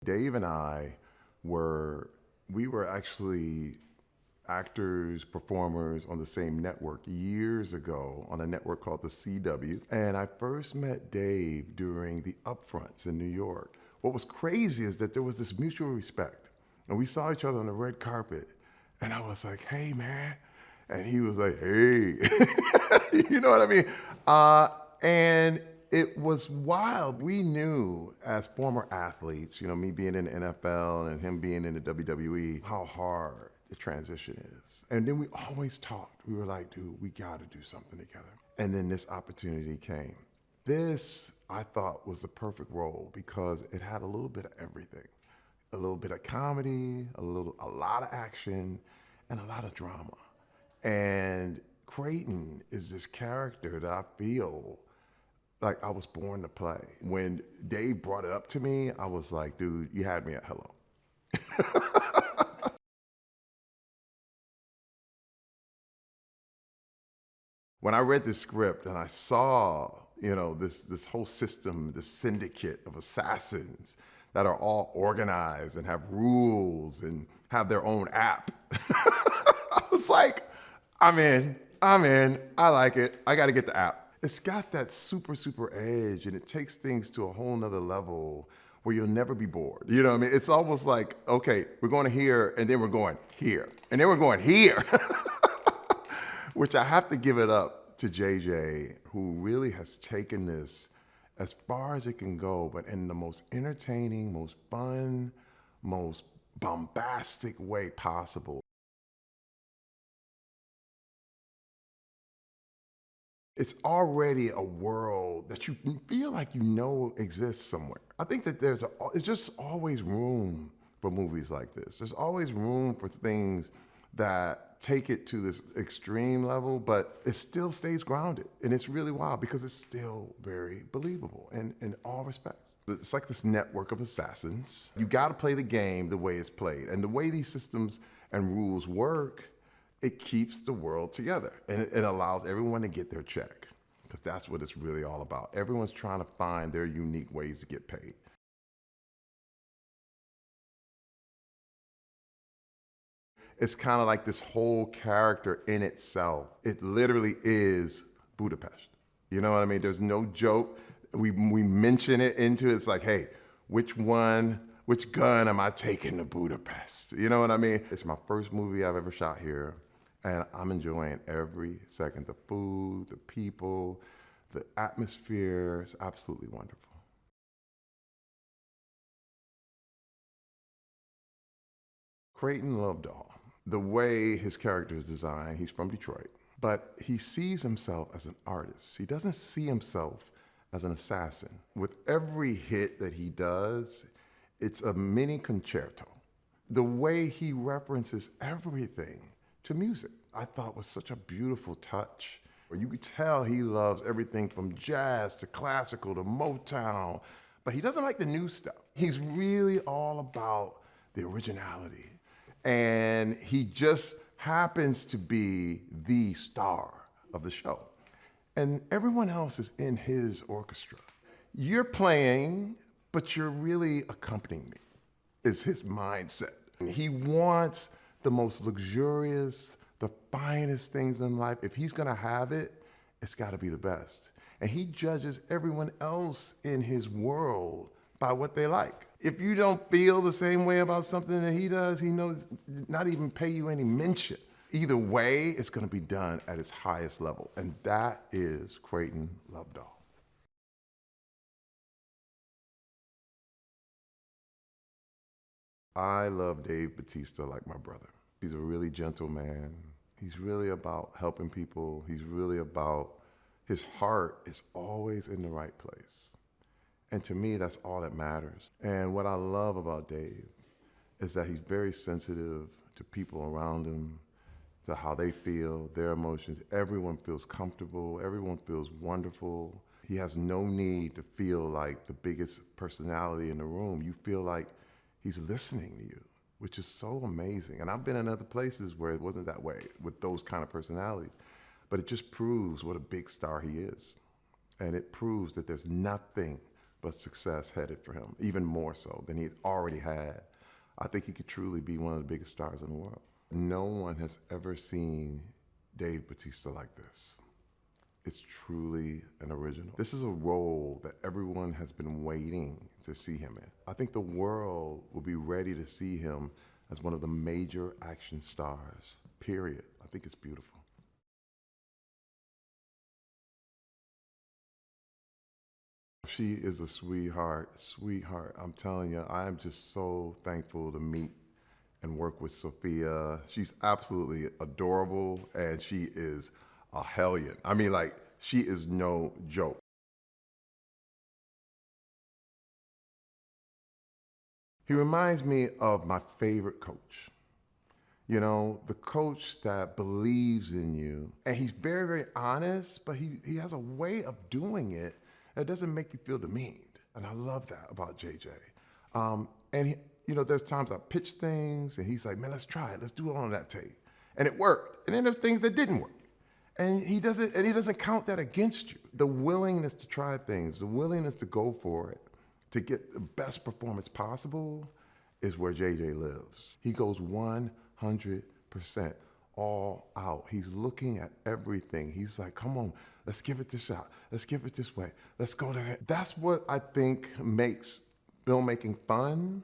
Dave and I we were actually actors, performers on the same network years ago on a network called the CW. And I first met Dave during the upfronts in New York. What was crazy is that there was this mutual respect. And we saw each other on the red carpet. And I was like, hey, man. And he was like, hey. You know what I mean? And it was wild. We knew as former athletes, me being in the NFL and him being in the WWE, how hard the transition is. And then we always talked. We were like, dude, we got to do something together. And then this opportunity came. This, I thought, was the perfect role because it had a little bit of everything. A little bit of comedy, a lot of action, and a lot of drama. And Creighton is this character that I feel like I was born to play. When Dave brought it up to me, I was like, dude, you had me at hello. When I read the script and I saw, this whole system, this syndicate of assassins that are all organized and have rules and have their own app, I was like, I'm in, I like it, I gotta get the app. It's got that super, super edge and it takes things to a whole nother level where you'll never be bored. You know what I mean? It's almost like, okay, we're going to here and then we're going here and then we're going here. Which I have to give it up to JJ, who really has taken this as far as it can go, but in the most entertaining, most fun, most bombastic way possible. It's already a world that you feel like exists somewhere. I think that it's just always room for movies like this. There's always room for things that take it to this extreme level, but it still stays grounded. And it's really wild because it's still very believable in all respects. It's like this network of assassins. You gotta play the game the way it's played. And the way these systems and rules work, it keeps the world together. And it allows everyone to get their check. Because that's what it's really all about. Everyone's trying to find their unique ways to get paid. It's kind of like this whole character in itself. It literally is Budapest. You know what I mean? There's no joke. We mention it into it. It's like, hey, which gun am I taking to Budapest? You know what I mean? It's my first movie I've ever shot here, and I'm enjoying every second. The food, the people, the atmosphere is absolutely wonderful. Creighton Lovedahl. The way his character is designed, he's from Detroit, but he sees himself as an artist. He doesn't see himself as an assassin. With every hit that he does, it's a mini concerto. The way he references everything to music, I thought was such a beautiful touch. You could tell he loves everything from jazz to classical to Motown, but he doesn't like the new stuff. He's really all about the originality. And he just happens to be the star of the show. And everyone else is in his orchestra. You're playing, but you're really accompanying me, is his mindset. He wants the most luxurious, the finest things in life. If he's gonna have it, it's gotta be the best. And he judges everyone else in his world by what they like. If you don't feel the same way about something that he does, he knows not even pay you any mention. Either way, it's gonna be done at its highest level. And that is Creighton Lovedahl. I love Dave Bautista like my brother. He's a really gentle man. He's really about helping people. He's really about, his heart is always in the right place. And to me, that's all that matters. And what I love about Dave is that he's very sensitive to people around him, to how they feel, their emotions. Everyone feels comfortable. Everyone feels wonderful. He has no need to feel like the biggest personality in the room. You feel like he's listening to you, which is so amazing. And I've been in other places where it wasn't that way with those kind of personalities. But it just proves what a big star he is. And it proves that there's nothing but success headed for him, even more so than he's already had. I think he could truly be one of the biggest stars in the world. No one has ever seen Dave Bautista like this. It's truly an original. This is a role that everyone has been waiting to see him in. I think the world will be ready to see him as one of the major action stars, period. I think it's beautiful. She is a sweetheart, sweetheart. I'm telling you, I am just so thankful to meet and work with Sofia. She's absolutely adorable, and she is a hellion. I mean, like, she is no joke. He reminds me of my favorite coach. You know, the coach that believes in you. And he's very, very honest, but he has a way of doing it that doesn't make you feel demeaned. And I love that about JJ. And he, you know, there's times I pitch things and he's like, man, let's try it. Let's do it on that tape. And it worked. And then there's things that didn't work. And he doesn't count that against you. The willingness to try things, the willingness to go for it, to get the best performance possible is where JJ lives. He goes 100% all out. He's looking at everything. He's like, come on, let's give it this shot. Let's give it this way. Let's go there. That's what I think makes filmmaking fun.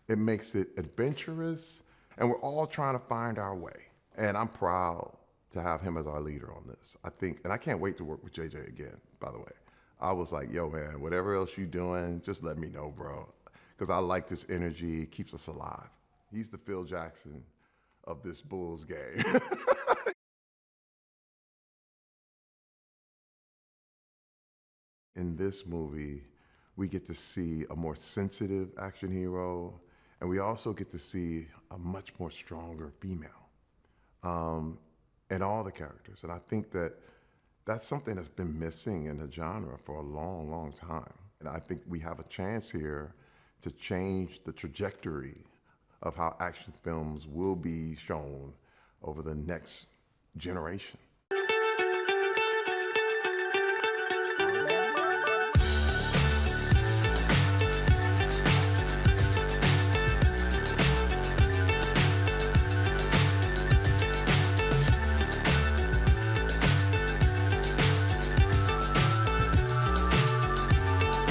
It makes it adventurous. And we're all trying to find our way. And I'm proud to have him as our leader on this. I think, and I can't wait to work with JJ again, by the way. I was like, yo, man, whatever else you doing, just let me know, bro. Because I like this energy. It keeps us alive. He's the Phil Jackson of this Bulls game. In this movie, we get to see a more sensitive action hero, and we also get to see a much more stronger female in all the characters. And I think that that's something that's been missing in the genre for a long, long time. And I think we have a chance here to change the trajectory of how action films will be shown over the next generation.